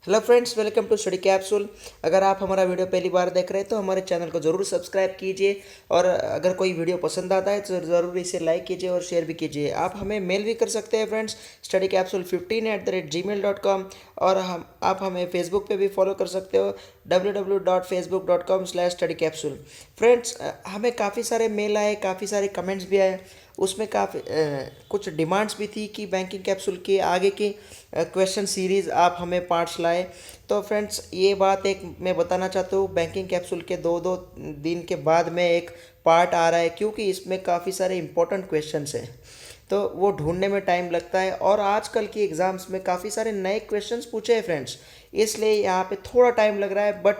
Hello friends, welcome to study capsule. अगर आप हमारा वीडियो पहली बार देख रहे हैं तो हमारे चैनल को ज़रूर सब्सक्राइब कीजिए और अगर कोई वीडियो पसंद आता है तो ज़रूर इसे लाइक कीजिए और शेयर भी कीजिए। आप हमें मेल भी कर सकते हैं फ्रेंड्स, studycapsule15@gmail.com। और आप हमें फेसबुक पे भी फॉलो कर सकते हो, www.facebook.com/studycapsule। फ्रेंड्स, हमें काफ़ी सारे मेल आए, काफ़ी सारे कमेंट्स भी आए। उसमें काफ़ी कुछ डिमांड्स भी थी कि बैंकिंग कैप्सूल के आगे की क्वेश्चन सीरीज़ आप हमें पार्ट्स लाए। तो फ्रेंड्स, ये बात एक मैं बताना चाहता हूँ, बैंकिंग कैप्सूल के दो दो दिन के बाद में एक पार्ट आ रहा है, क्योंकि इसमें काफ़ी सारे इंपॉर्टेंट क्वेश्चंस हैं तो वो ढूंढने में टाइम लगता है। और आजकल की एग्ज़ाम्स में काफ़ी सारे नए क्वेश्चंस पूछे हैं फ्रेंड्स, इसलिए यहाँ पे थोड़ा टाइम लग रहा है। बट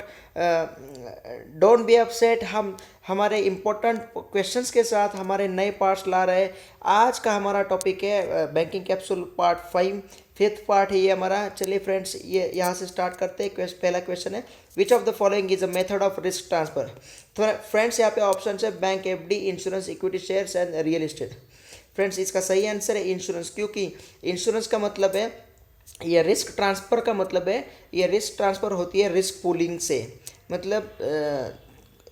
डोंट बी अपसेट, हम हमारे इम्पोर्टेंट क्वेश्चंस के साथ हमारे नए पार्ट्स ला रहे हैं। आज का हमारा टॉपिक है banking capsule part 5, fifth part है ये हमारा। चलिए फ्रेंड्स, ये यहाँ से स्टार्ट करते हैं। पहला क्वेश्चन है, विच of the following is a method of risk transfer. तो फ्रेंड्स, यहाँ पे ऑप्शन है bank, FD, insurance, equity shares and real estate. Friends, इसका सही आंसर है इंश्योरेंस, क्योंकि इंश्योरेंस का मतलब है, ये रिस्क ट्रांसफ़र का मतलब है, ये रिस्क ट्रांसफ़र होती है रिस्क पूलिंग से। मतलब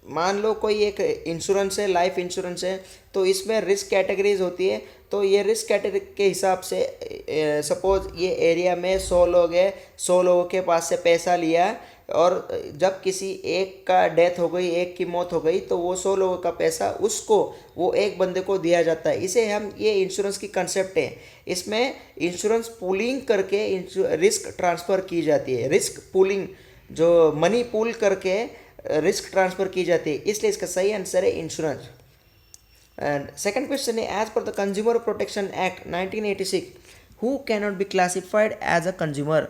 मान लो कोई एक इंश्योरेंस है, लाइफ इंश्योरेंस है, तो इसमें रिस्क कैटेगरीज होती है। तो ये रिस्क कैटेगरी के हिसाब से सपोज ये एरिया में 100 लोग हैं, 100 लोगों के पास से पैसा लिया, और जब किसी एक का डेथ हो गई, एक की मौत हो गई, तो वो 100 लोगों का पैसा उसको, वो एक बंदे को दिया जाता है। इसे हम, ये इंश्योरेंस की कंसेप्ट है। इसमें इंश्योरेंस पूलिंग करके रिस्क ट्रांसफ़र की जाती है। रिस्क पूलिंग, जो मनी पूल करके रिस्क ट्रांसफ़र की जाती है, इसलिए इसका सही आंसर है इंश्योरेंस। एंड सेकंड क्वेश्चन है, as per the consumer protection act 1986 who cannot be classified as a consumer.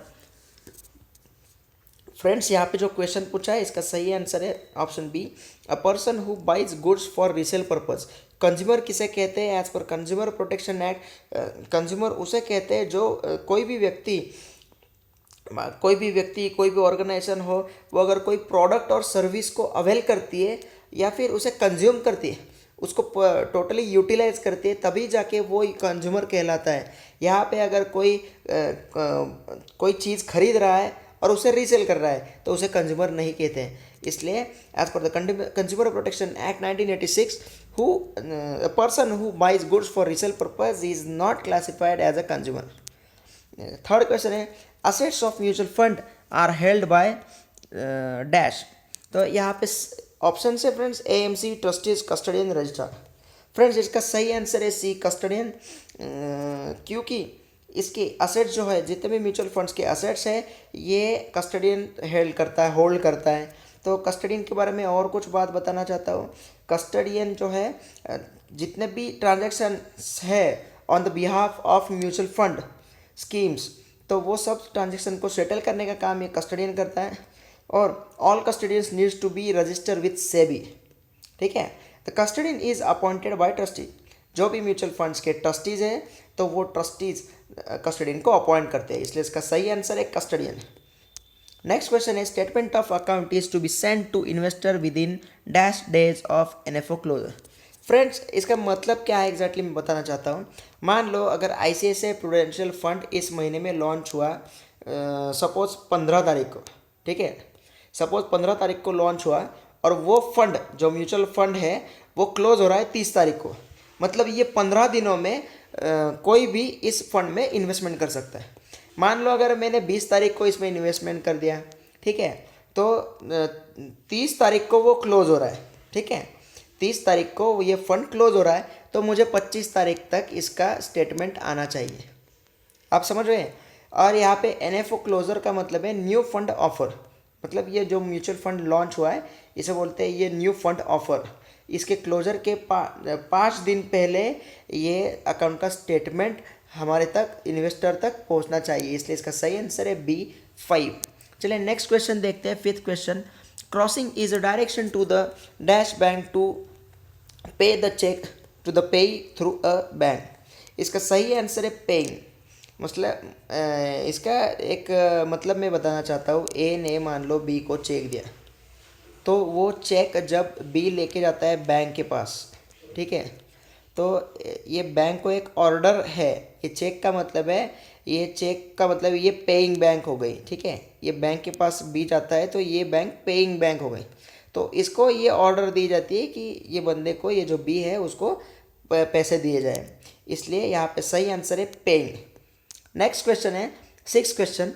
Friends, यहाँ पे जो क्वेश्चन पूछा है, इसका सही आंसर है option B, a person who buys goods for resale purpose. Consumer किसे कहते हैं as per consumer protection act? Consumer उसे कहते हैं जो कोई भी ऑर्गेनाइजेशन हो, वो अगर कोई प्रोडक्ट और सर्विस को अवेल करती है या फिर उसे कंज्यूम करती है, उसको टोटली यूटिलाइज करती है, तभी जाके वो कंज्यूमर कहलाता है। यहाँ पे अगर कोई चीज़ खरीद रहा है और उसे रीसेल कर रहा है तो उसे कंज्यूमर नहीं कहते हैं। इसलिए as per the consumer protection act 1986, who person who buys goods for resale purpose is not classified as a consumer. Third question है, assets of mutual fund are held by dash. तो यहाँ पे option है friends, AMC, trustees, custodian, registrar. Friends, इसका सही answer है सी, custodian. क्योंकि इसके असेट्स जो है, जितने भी म्यूचुअल फंड्स के असेट्स हैं, ये कस्टडियन होल्ड करता है। तो कस्टडियन के बारे में और कुछ बात बताना चाहता हूँ। कस्टडियन जो है, जितने भी ट्रांजैक्शन है on the behalf of mutual fund schemes, तो वो सब ट्रांजेक्शन को सेटल करने का काम ये कस्टडियन करता है। और all custodians needs to be register with SEBI. ठीक है, the custodian is appointed by trustee. जो भी म्यूचुअल फंड्स के ट्रस्टीज हैं, तो वो ट्रस्टीज कस्टडियन को अपॉइंट करते हैं, इसलिए इसका सही आंसर है कस्टडियन। नेक्स्ट क्वेश्चन है, statement of account is to be send to investor within dash days of NFO closure. Friends, इसका मतलब क्या है एग्जैक्टली मैं बताना चाहता हूँ। मान लो अगर आईसीआईसीआई प्रूडेंशियल फंड इस महीने में लॉन्च हुआ, सपोज 15 तारीख को, ठीक है, सपोज 15 तारीख को लॉन्च हुआ, और वो फंड, जो म्यूचुअल फंड है, वो क्लोज हो रहा है 30 तारीख को। मतलब ये 15 दिनों में कोई भी इस फंड में इन्वेस्टमेंट कर सकता है। मान लो अगर मैंने 20 तारीख को इसमें इन्वेस्टमेंट कर दिया, ठीक है, तो 30 तारीख को वो क्लोज हो रहा है। ठीक है, 30 तारीख को ये फंड क्लोज हो रहा है, तो मुझे 25 तारीख तक इसका स्टेटमेंट आना चाहिए। आप समझ रहे हैं? और यहाँ पे एनएफओ क्लोजर का मतलब है न्यू फंड ऑफर। मतलब ये जो म्यूचुअल फंड लॉन्च हुआ है, इसे बोलते हैं ये न्यू फंड ऑफर। इसके क्लोजर के 5 दिन पहले ये अकाउंट का स्टेटमेंट हमारे तक, इन्वेस्टर तक पहुंचना चाहिए, इसलिए इसका सही आंसर है बी, 5। चलिए नेक्स्ट क्वेश्चन देखते हैं, fifth question. Crossing is a direction to the dash bank to pay the cheque to the pay through a bank. इसका सही आंसर है पेइंग। मतलब इसका एक मतलब मैं बताना चाहता हूँ। ए ने मान लो बी को चेक दिया, तो वो चेक जब बी लेके जाता है बैंक के पास, ठीक है, तो ये बैंक को एक ऑर्डर है ये चेक का मतलब है, ये चेक का मतलब ये पेइंग बैंक हो गई, ठीक है। ये बैंक के पास बी जाता है तो ये बैंक पेइंग बैंक हो गई। तो इसको ये ऑर्डर दी जाती है कि ये बंदे को, ये जो बी है उसको पैसे दिए जाए, इसलिए यहाँ पे सही आंसर है पेइंग। नेक्स्ट क्वेश्चन है 6th question,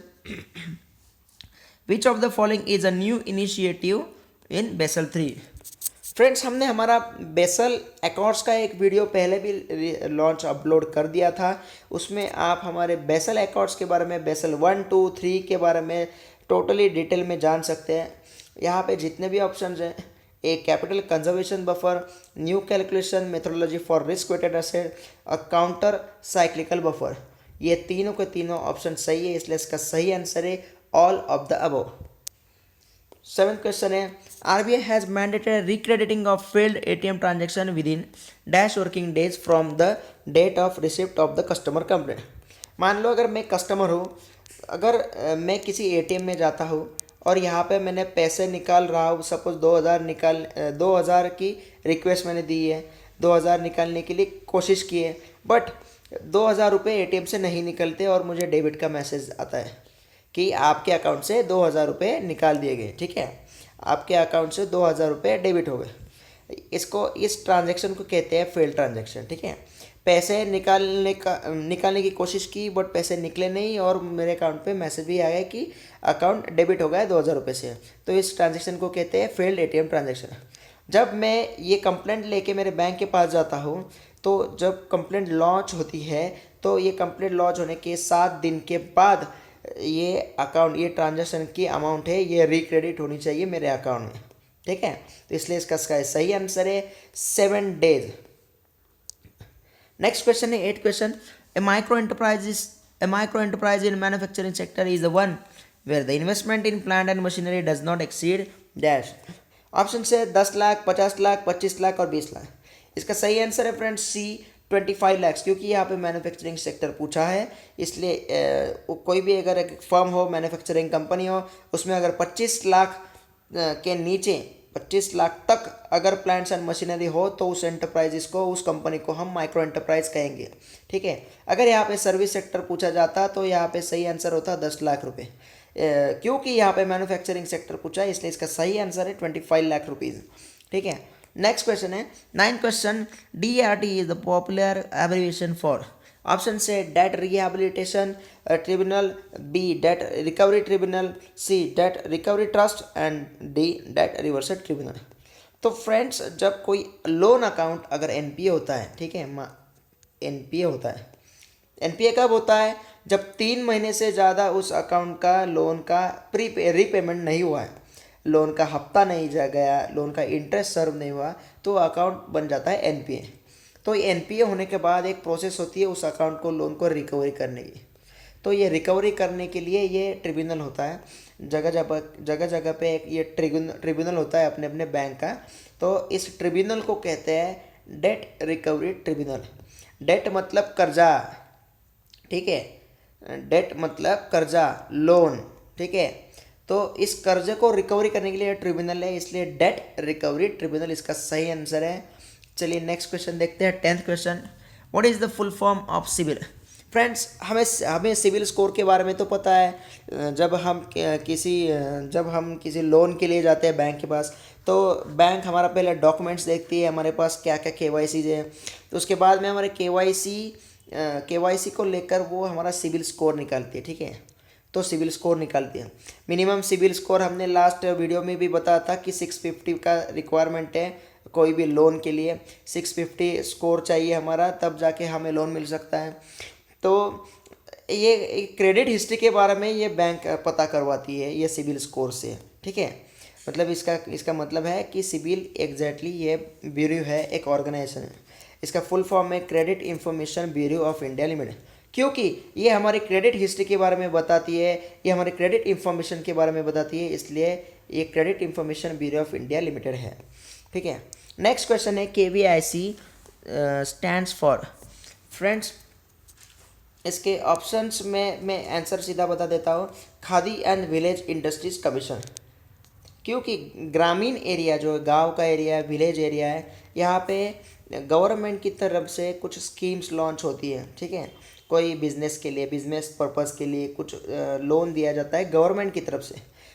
which of the following is a new initiative in Basel 3। Friends, हमने हमारा बेसल अकॉर्ड्स का एक वीडियो पहले भी लॉन्च अपलोड कर दिया था। उसमें आप हमारे बेसल अकॉर्ड्स के बारे में, बेसल 1, 2, 3 के बारे में टोटली डिटेल में जान सकते हैं। यहाँ पे जितने भी ऑप्शंस हैं, एक capital conservation buffer, new calculation methodology for risk weighted asset, a counter cyclical buffer, ये तीनों के तीनों ऑप्शन सही है, इसलिए इसका सही आंसर है all of the above. 7th question है, RBI has mandated recrediting of failed ATM transaction within dash working days from the date of receipt of the customer complaint. मान लो अगर मैं कस्टमर हूँ, अगर मैं किसी ATM में जाता हूँ और यहाँ पे मैंने पैसे निकाल रहा हूँ, सपोज 2000 की रिक्वेस्ट मैंने दी है, 2000 निकालने के लिए कोशिश की है, बट 2000 रुपये ATM से नहीं निकलते और मुझे डेबिट का मैसेज आता है कि आपके अकाउंट से 2000 रुपये निकाल दिए गए, ठीक है, आपके अकाउंट से 2000 रुपये डेबिट हो गए। इस ट्रांजैक्शन को कहते हैं फेल ट्रांजैक्शन, ठीक है। पैसे निकालने की कोशिश की बट पैसे निकले नहीं और मेरे अकाउंट पे मैसेज भी आ गया कि अकाउंट डेबिट हो गया है 2000 रुपये से, तो इस ट्रांजैक्शन को कहते हैं फेल्ड ATM ट्रांजैक्शन। जब मैं ये कंप्लेंट लेके मेरे बैंक के पास जाता हूँ, तो जब कंप्लेंट लॉन्च होती है तो ये कंप्लेंट लॉन्च होने के 7 दिन के बाद ये अकाउंट, ये ट्रांजैक्शन की अमाउंट है, ये रिक्रेडिट होनी चाहिए मेरे अकाउंट में, ठीक है। तो इसलिए इसका सही आंसर है 7 डेज। नेक्स्ट क्वेश्चन है 8th question, a micro enterprise in manufacturing sector is the one where the investment in plant and machinery does not exceed dash. Option से 10 लाख, 50 लाख, 25 लाख और 20 लाख। इसका सही आंसर है फ्रेंड्स सी 25 लाख, क्योंकि यहाँ पे मैन्युफैक्चरिंग सेक्टर पूछा है, इसलिए कोई भी अगर एक फर्म हो, मैन्युफैक्चरिंग कंपनी हो, उसमें अगर 25 लाख के नीचे 25 लाख तक अगर प्लांट्स एंड मशीनरी हो तो उस एंटरप्राइजेस को, उस कंपनी को हम माइक्रो एंटरप्राइज कहेंगे, ठीक है। अगर यहाँ पे सर्विस सेक्टर पूछा जाता तो यहाँ पे सही आंसर होता 10 लाख रुपये, क्योंकि यहाँ पे मैन्युफैक्चरिंग सेक्टर पूछा है, इसलिए इसका सही आंसर है 25 लाख रुपीज़, ठीक है। नेक्स्ट क्वेश्चन है 9th question, DRT is the popular abbreviation for. Option से debt rehabilitation tribunal, B debt recovery tribunal, C debt recovery trust and D debt reversal tribunal. तो फ्रेंड्स, जब कोई लोन अकाउंट अगर NPA होता है, ठीक है, NPA होता है, NPA कब होता है? जब 3 महीने से ज़्यादा उस अकाउंट का लोन का रीपेमेंट नहीं हुआ है, लोन का हफ्ता नहीं जा गया, लोन का इंटरेस्ट सर्व नहीं हुआ, तो अकाउंट बन जाता है NPA। तो ये NPA होने के बाद एक प्रोसेस होती है उस अकाउंट को, लोन को रिकवरी करने की। तो ये रिकवरी करने के लिए ये ट्रिब्यूनल होता है, जगह जगह पे एक ये ट्रिब्यूनल होता है अपने अपने बैंक का। तो इस ट्रिब्यूनल को कहते हैं डेट रिकवरी ट्रिब्यूनल। डेट मतलब कर्जा, ठीक है, डेट मतलब कर्जा, लोन, ठीक है। तो इस कर्जे को रिकवरी करने के लिए ट्रिब्यूनल है, इसलिए डेट रिकवरी ट्रिब्यूनल इसका सही आंसर है। चलिए नेक्स्ट क्वेश्चन देखते हैं 10th question, what is the full form of CIBIL. Friends, हमें सिविल स्कोर के बारे में तो पता है। जब हम किसी लोन के लिए जाते हैं बैंक के पास, तो बैंक हमारा पहले डॉक्यूमेंट्स देखती है, हमारे पास क्या क्या KYC है, तो उसके बाद में हमारे KYC को लेकर वो हमारा सिविल स्कोर निकालती है, ठीक है। तो सिविल स्कोर निकालती है। मिनिमम सिविल स्कोर हमने लास्ट वीडियो में भी बताया था कि 650 का रिक्वायरमेंट है कोई भी लोन के लिए, 650 स्कोर चाहिए हमारा, तब जाके हमें लोन मिल सकता है। तो ये क्रेडिट हिस्ट्री के बारे में ये बैंक पता करवाती है ये सिविल स्कोर से, ठीक है। मतलब इसका मतलब है कि सिविल एग्जैक्टली ये ब्यूरो है, एक ऑर्गेनाइजेशन है। इसका फुल फॉर्म है credit information bureau of India limited, क्योंकि ये हमारे क्रेडिट हिस्ट्री के बारे में बताती है, ये हमारे क्रेडिट इंफॉर्मेशन के बारे में बताती है, इसलिए ये credit information bureau of India limited है, ठीक है। नेक्स्ट क्वेश्चन है KVIC स्टैंड्स फॉर। फ्रेंड्स, इसके ऑप्शंस में मैं आंसर सीधा बता देता हूँ, khadi and village industries commission. क्योंकि ग्रामीण एरिया जो गांव का एरिया है, विलेज एरिया है, यहाँ पे गवर्नमेंट की तरफ से कुछ स्कीम्स लॉन्च होती है, ठीक है। कोई बिजनेस के लिए, बिजनेस पर्पस के लिए कुछ लोन दिया जाता है गवर्नमेंट की तरफ से,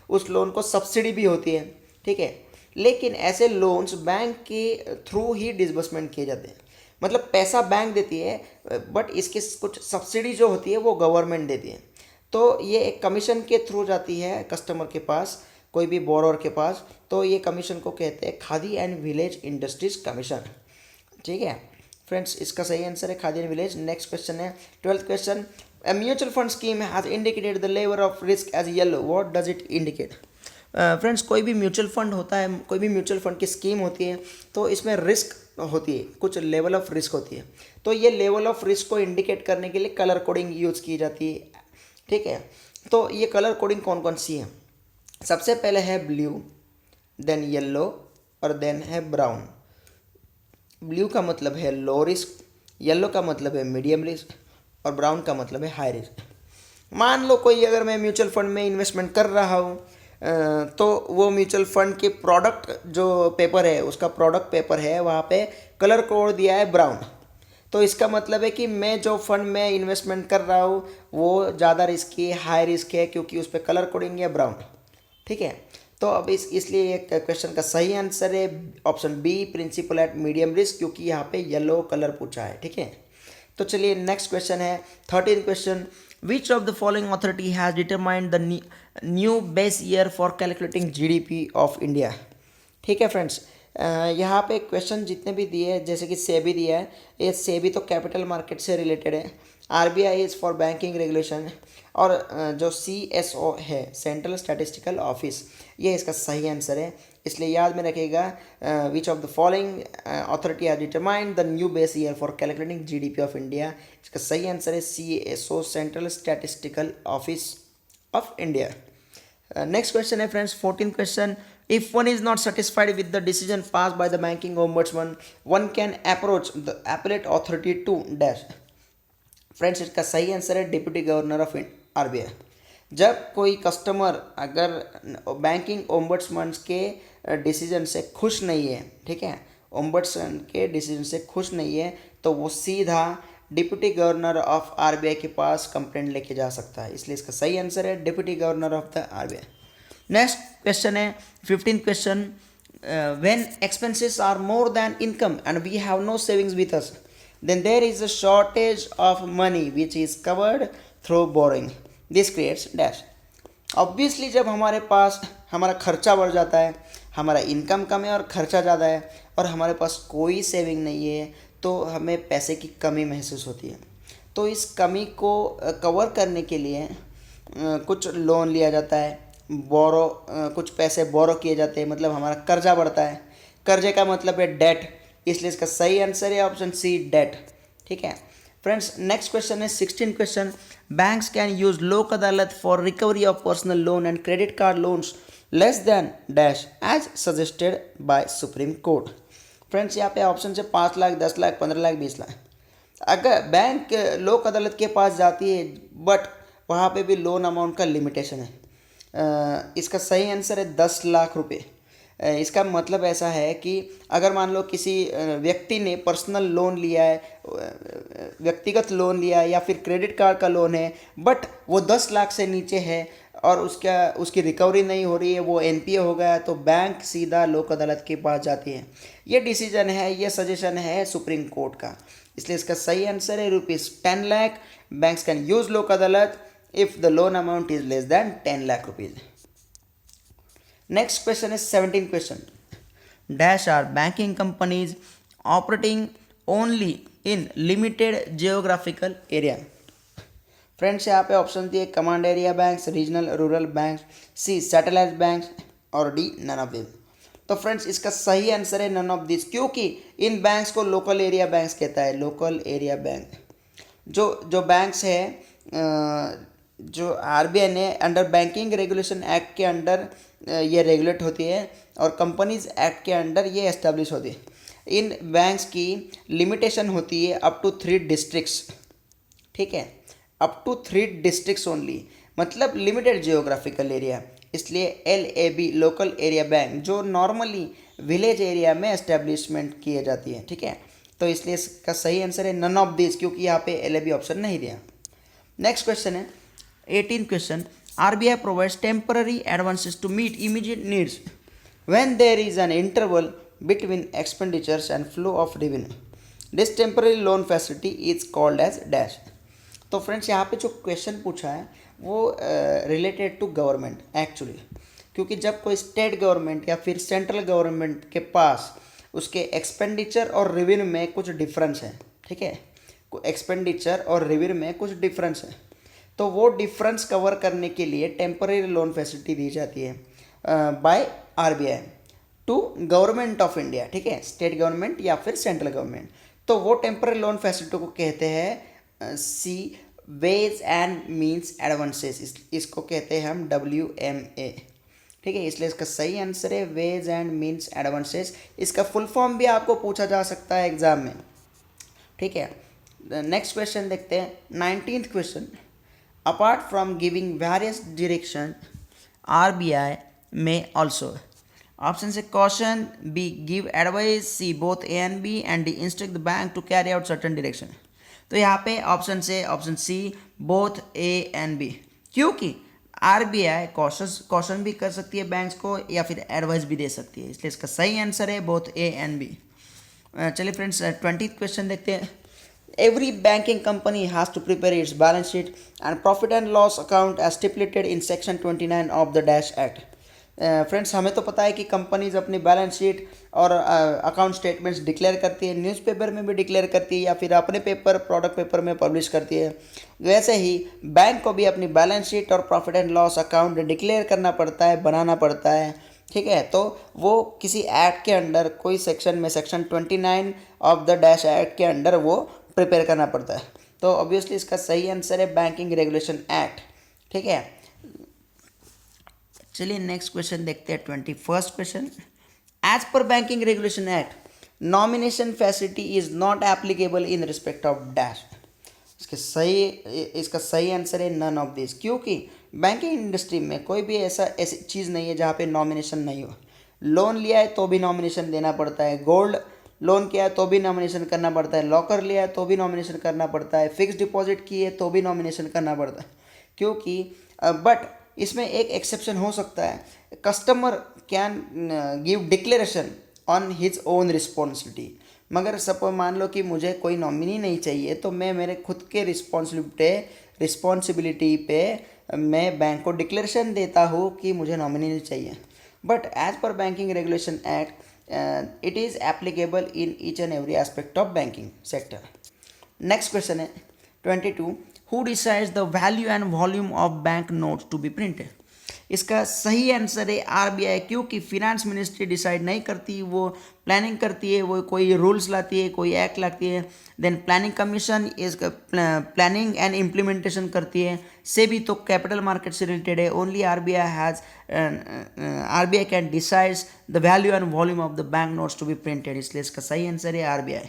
उस लोन को सब्सिडी भी होती है, ठीक है। लेकिन ऐसे लोन्स बैंक के थ्रू ही डिसबर्समेंट किए जाते हैं, मतलब पैसा बैंक देती है बट इसके कुछ सब्सिडी जो होती है वो गवर्नमेंट देती है। तो ये एक कमीशन के थ्रू जाती है कस्टमर के पास, कोई भी बोरोअर के पास, तो ये कमीशन को कहते हैं khadi and village industries commission, ठीक है। फ्रेंड्स, इसका सही आंसर है khadi and village. Next question है 12th question, a mutual fund scheme has indicated the level of risk as yellow, what does it indicate? Friends, कोई भी म्यूचुअल फंड होता है, कोई भी म्यूचुअल फंड की स्कीम होती है तो इसमें रिस्क होती है, कुछ लेवल ऑफ रिस्क होती है। तो ये लेवल ऑफ रिस्क को इंडिकेट करने के लिए कलर कोडिंग यूज़ की जाती है, ठीक है। तो ये कलर कोडिंग कौन कौन सी है? सबसे पहले है ब्लू, देन येलो और देन है ब्राउन। ब्लू का मतलब है लो रिस्क, येलो का मतलब है मीडियम रिस्क और ब्राउन का मतलब है हाई रिस्क। मान लो कोई अगर मैं म्यूचुअल फंड में इन्वेस्टमेंट कर रहा हूँ तो वो म्यूचुअल फंड के प्रोडक्ट जो पेपर है, उसका प्रोडक्ट पेपर है, वहाँ पे कलर कोड दिया है ब्राउन। तो इसका मतलब है कि मैं जो फंड में इन्वेस्टमेंट कर रहा हूँ वो ज़्यादा रिस्की है, हाई रिस्क है, क्योंकि उस पर कलर कोडिंग है ब्राउन, ठीक है। तो अब इसलिए क्वेश्चन का सही आंसर है option B, principal at medium risk, क्योंकि यहाँ पे येलो कलर पूछा है, ठीक है। तो चलिए नेक्स्ट क्वेश्चन है 13th question, which of the following authority has determined the new base year for calculating GDP of India? ठीक है फ्रेंड्स, यहाँ पे क्वेश्चन जितने भी दिए हैं, जैसे कि सेबी दिया है, ये सेबी तो कैपिटल मार्केट से रिलेटेड है, RBI is for banking regulation, और जो सीएसओ है सेंट्रल स्टैटिस्टिकल ऑफिस, ये इसका सही आंसर है। इसलिए याद में रखिएगा, which of the following authority has determined the new base year for calculating GDP of India, इसका सही आंसर है CSO, central statistical office of India. Next question है friends 14th question, if one is not satisfied with the decision passed by the banking ombudsman, one can approach the appellate authority to dash. Friends, इसका सही answer है deputy governor of RBI. जब कोई customer अगर banking ombudsman के decision से खुश नहीं है, ठीक है, ओम्बड्समैन के डिसीजन से खुश नहीं है, तो वो सीधा डिप्टी गवर्नर ऑफ आरबीआई के पास कंप्लेंट लेके जा सकता है। इसलिए इसका सही आंसर है deputy governor of the RBI. Next question है 15th question, when expenses are more than income and we have no savings with us, then there is a shortage of money which is covered through borrowing, this creates dash. Obviously जब हमारे पास हमारा खर्चा बढ़ जाता है, हमारा income कम है और खर्चा ज़्यादा है, और हमारे पास कोई सेविंग नहीं है, तो हमें पैसे की कमी महसूस होती है। तो इस कमी को कवर करने के लिए कुछ लोन लिया जाता है, कुछ पैसे बोरो किए जाते हैं, मतलब हमारा कर्जा बढ़ता है। कर्जे का मतलब है डेट, इसलिए इसका सही आंसर है ऑप्शन सी, डेट, ठीक है। फ्रेंड्स, नेक्स्ट क्वेश्चन है 16th question, banks can use Lok Adalat for recovery of personal loan and credit card loans less than dash as suggested by supreme court. Friends, यहाँ पे option से 5 लाख, 10 लाख, 15 लाख, 20 लाख। अगर bank लोक अदालत के पास जाती है बट वहाँ पे भी लोन अमाउंट का लिमिटेशन है, इसका सही आंसर है 10 लाख रुपए। इसका मतलब ऐसा है कि अगर मान लो किसी व्यक्ति ने पर्सनल लोन लिया है, व्यक्तिगत लोन लिया है, या फिर क्रेडिट कार्ड का लोन है, बट वो 10 लाख से नीचे है और उसकी रिकवरी नहीं हो रही है, वो एनपीए हो गया, तो बैंक सीधा लोक अदालत के पास जाती है। ये डिसीजन है, ये सजेशन है सुप्रीम कोर्ट का। इसलिए इसका सही आंसर है ₹10 lakh. Banks can use Lok अदालत if the loan amount is less than 10 lakh rupees. Next question is 17th question. Dash are banking companies operating only in limited geographical area. Friends, यहाँ पे option दिए command area banks, regional rural banks, C satellite banks और D none of this. तो friends, इसका सही answer है none of this, क्योंकि इन बैंक्स को लोकल एरिया बैंक्स कहता है। लोकल एरिया बैंक जो बैंक्स है, जो आरबीआई ने अंडर बैंकिंग रेगुलेशन एक्ट के अंडर ये रेगुलेट होती है और कंपनीज एक्ट के अंडर ये एस्टेब्लिश होती है। इन बैंक्स की लिमिटेशन होती है अप टू 3 डिस्ट्रिक्ट्स, ठीक है, अप टू 3 डिस्ट्रिक्ट्स ओनली, मतलब लिमिटेड जियोग्राफिकल एरिया। इसलिए LAB लोकल एरिया बैंक जो नॉर्मली विलेज एरिया में एस्टेब्लिशमेंट किए जाती है, ठीक है। तो इसलिए इसका सही आंसर है नन ऑफ दिस, क्योंकि यहाँ पे LAB ऑप्शन नहीं दिया। नेक्स्ट क्वेश्चन है 18th question, RBI provides temporary advances to meet immediate needs when there is an interval between expenditures and flow of revenue. This temporary loan facility is called as dash. तो friends यहाँ पे जो question पूछा है वो related to government actually, क्योंकि जब कोई स्टेट गवर्नमेंट या फिर सेंट्रल गवर्नमेंट के पास उसके एक्सपेंडिचर और रेवेन्यू में कुछ डिफरेंस है, ठीक है, एक्सपेंडिचर और रेवेन्यू में कुछ डिफरेंस है, तो वो डिफरेंस कवर करने के लिए टेम्पररी लोन फैसिलिटी दी जाती है by RBI to government of India, ठीक है, स्टेट गवर्नमेंट या फिर सेंट्रल गवर्नमेंट। तो वो टेम्पररी लोन फैसिलिटी को कहते हैं सी वेज एंड मीन्स एडवांसेस, इसको कहते हैं हम WMA, ठीक है। इसलिए इसका सही आंसर है वेज एंड मीन्स एडवांसेस। इसका फुल फॉर्म भी आपको पूछा जा सकता है एग्जाम में, ठीक है। नेक्स्ट क्वेश्चन देखते हैं 19th question, apart from giving various direction RBI में ऑल्सो, ऑप्शन से caution, B give advice, C both A and B and D instruct the bank to carry out certain direction। तो यहाँ पे option से option C both A and B, क्योंकि RBI caution भी कर सकती है बैंक्स को या फिर एडवाइस भी दे सकती है, इसलिए इसका सही आंसर है बोथ A and B। चलिए फ्रेंड्स 20th क्वेश्चन देखते हैं। Every banking company has to prepare its balance sheet and profit and loss account as stipulated in section 29 of the dash act. Friends हमें तो पता है कि companies अपनी balance sheet और अकाउंट स्टेटमेंट्स डिक्लेयर करती है, न्यूज़पेपर में भी डिक्लेयर करती है या फिर अपने पेपर प्रोडक्ट पेपर में पब्लिश करती है। वैसे ही बैंक को भी अपनी बैलेंस शीट और profit and loss account declare करना पड़ता है, बनाना पड़ता है, ठीक है। तो वो किसी एक्ट के अंडर कोई सेक्शन में section 29 of the dash act के अंडर वो प्रिपेयर करना पड़ता है। तो ऑब्वियसली इसका सही आंसर है बैंकिंग रेगुलेशन एक्ट, ठीक है। चलिए नेक्स्ट क्वेश्चन देखते हैं 21st question. As per banking regulation act nomination facility is not applicable in respect of dash. इसका सही आंसर है नन ऑफ दिस, क्योंकि बैंकिंग इंडस्ट्री में कोई भी ऐसी चीज़ नहीं है जहाँ पे नॉमिनेशन नहीं हो। लोन लिया है तो भी नॉमिनेशन देना पड़ता है, गोल्ड लोन किया है तो भी नॉमिनेशन करना पड़ता है, लॉकर लिया है तो भी नॉमिनेशन करना पड़ता है, फिक्स डिपॉजिट की है तो भी नॉमिनेशन करना पड़ता है, क्योंकि बट इसमें एक एक्सेप्शन हो सकता है, customer can give declaration on his own responsibility. मगर सपोज मान लो कि मुझे कोई नॉमिनी नहीं चाहिए तो मैं मेरे खुद के रिस्पॉन्सिबिलिटी पे मैं बैंक को डिक्लेरेशन देता हूँ कि मुझे नॉमिनी नहीं चाहिए। But as per banking regulation act it is applicable in each and every aspect of banking sector. Next question है 22, who decides the value and volume of bank notes to be printed. इसका सही answer है RBI, क्योंकि finance ministry decide नहीं करती, वो planning करती है, वो कोई रूल्स लाती है, कोई एक्ट लाती है। Then planning commission is planning and implementation करती है। सेबी तो कैपिटल मार्केट से रिलेटेड है। Only RBI can decides the value and volume of the bank notes to be printed, इसलिए इसका सही आंसर है RBI।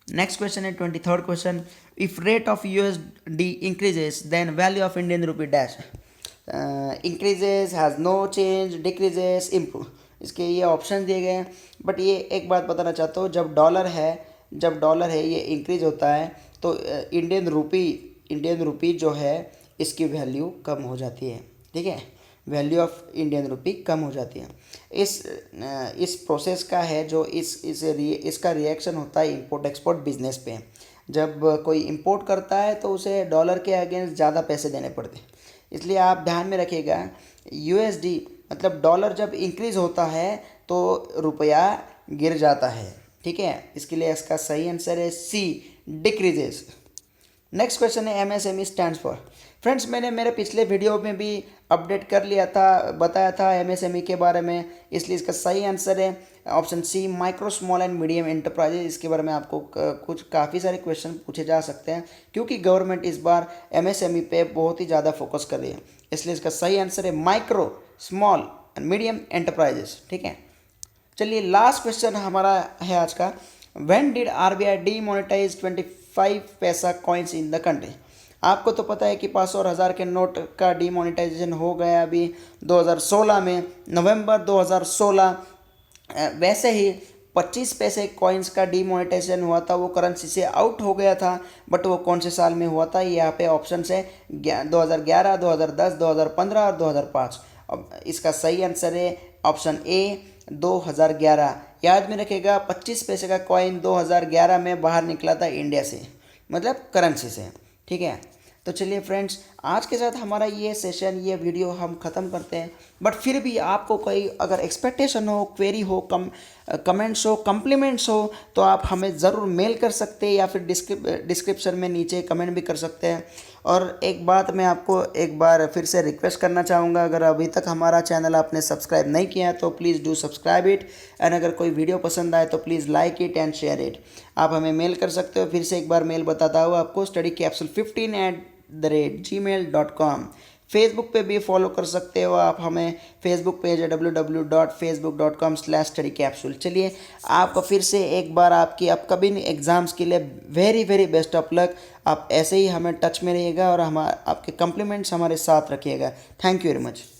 नेक्स्ट क्वेश्चन है 23rd question, if rate of USD increases then value of Indian rupee dash. Increases, has no change, decreases, improve, इसके ये option दिए गए हैं। बट ये एक बात बताना चाहता हूँ, जब डॉलर है ये इंक्रीज होता है तो इंडियन रुपी जो है इसकी वैल्यू कम हो जाती है, ठीक है, वैल्यू ऑफ इंडियन रुपी कम हो जाती है। इस प्रोसेस का है जो इसका रिएक्शन होता है इंपोर्ट एक्सपोर्ट बिजनेस पे। जब कोई इंपोर्ट करता है तो उसे डॉलर के अगेंस्ट ज़्यादा पैसे देने पड़ते हैं, इसलिए आप ध्यान में रखिएगा USD मतलब डॉलर जब इंक्रीज होता है तो रुपया गिर जाता है, ठीक है। इसके लिए इसका सही आंसर है C, डिक्रीजेस। नेक्स्ट क्वेश्चन है MSME स्टैंड्स फॉर। फ्रेंड्स मैंने मेरे पिछले वीडियो में भी अपडेट कर लिया था, बताया था MSME के बारे में, इसलिए इसका सही आंसर है option C, micro small and medium enterprises. इसके बारे में आपको कुछ काफ़ी सारे क्वेश्चन पूछे जा सकते हैं, क्योंकि गवर्नमेंट इस बार MSME पे बहुत ही ज़्यादा फोकस कर रही है, इसलिए इसका सही आंसर है micro small and medium enterprises, ठीक है। चलिए लास्ट क्वेश्चन हमारा है आज का, व्हेन डिड RBI डीमोनेटाइज 25 पैसा कॉइन्स इन द कंट्री। आपको तो पता है कि 500 और 1000 के नोट का डीमोनेटाइजेशन हो गया अभी 2016 में, नवंबर 2016। वैसे ही 25 पैसे कॉइन्स का डीमोनेटाइजेशन हुआ था, वो करेंसी से आउट हो गया था, बट वो कौन से साल में हुआ था? ये यहाँ पे ऑप्शन है 2011, 2010, 2015 और 2005। अब इसका सही आंसर है ऑप्शन ए 2011। याद में रखिएगा 25 पैसे का कॉइन 2011 में बाहर निकला था इंडिया से, मतलब करेंसी से। ठीक है, तो चलिए फ्रेंड्स, आज के साथ हमारा ये सेशन, ये वीडियो हम ख़त्म करते हैं। बट फिर भी आपको कोई अगर एक्सपेक्टेशन हो, क्वेरी हो, कमेंट्स हो, कम्प्लीमेंट्स हो, तो आप हमें ज़रूर मेल कर सकते हैं या फिर डिस्क्रिप्शन में नीचे कमेंट भी कर सकते हैं। और एक बात मैं आपको एक बार फिर से रिक्वेस्ट करना चाहूँगा, अगर अभी तक हमारा चैनल आपने सब्सक्राइब नहीं किया है तो please do subscribe it, and अगर कोई वीडियो पसंद आए तो please like it and share it. आप हमें मेल कर सकते हो, फिर से एक बार मेल बताता हूँ आपको, studycapsule15@gmail.com। फेसबुक पे भी फॉलो कर सकते हो आप हमें, फेसबुक पेज है www.facebook.com/studycapsule। चलिए, आपको फिर से एक बार आपकी अपकमिंग एग्ज़ाम्स के लिए very very best of luck. आप ऐसे ही हमें टच में रहिएगा और हम आपके कम्प्लीमेंट्स हमारे साथ रखिएगा। Thank you very much.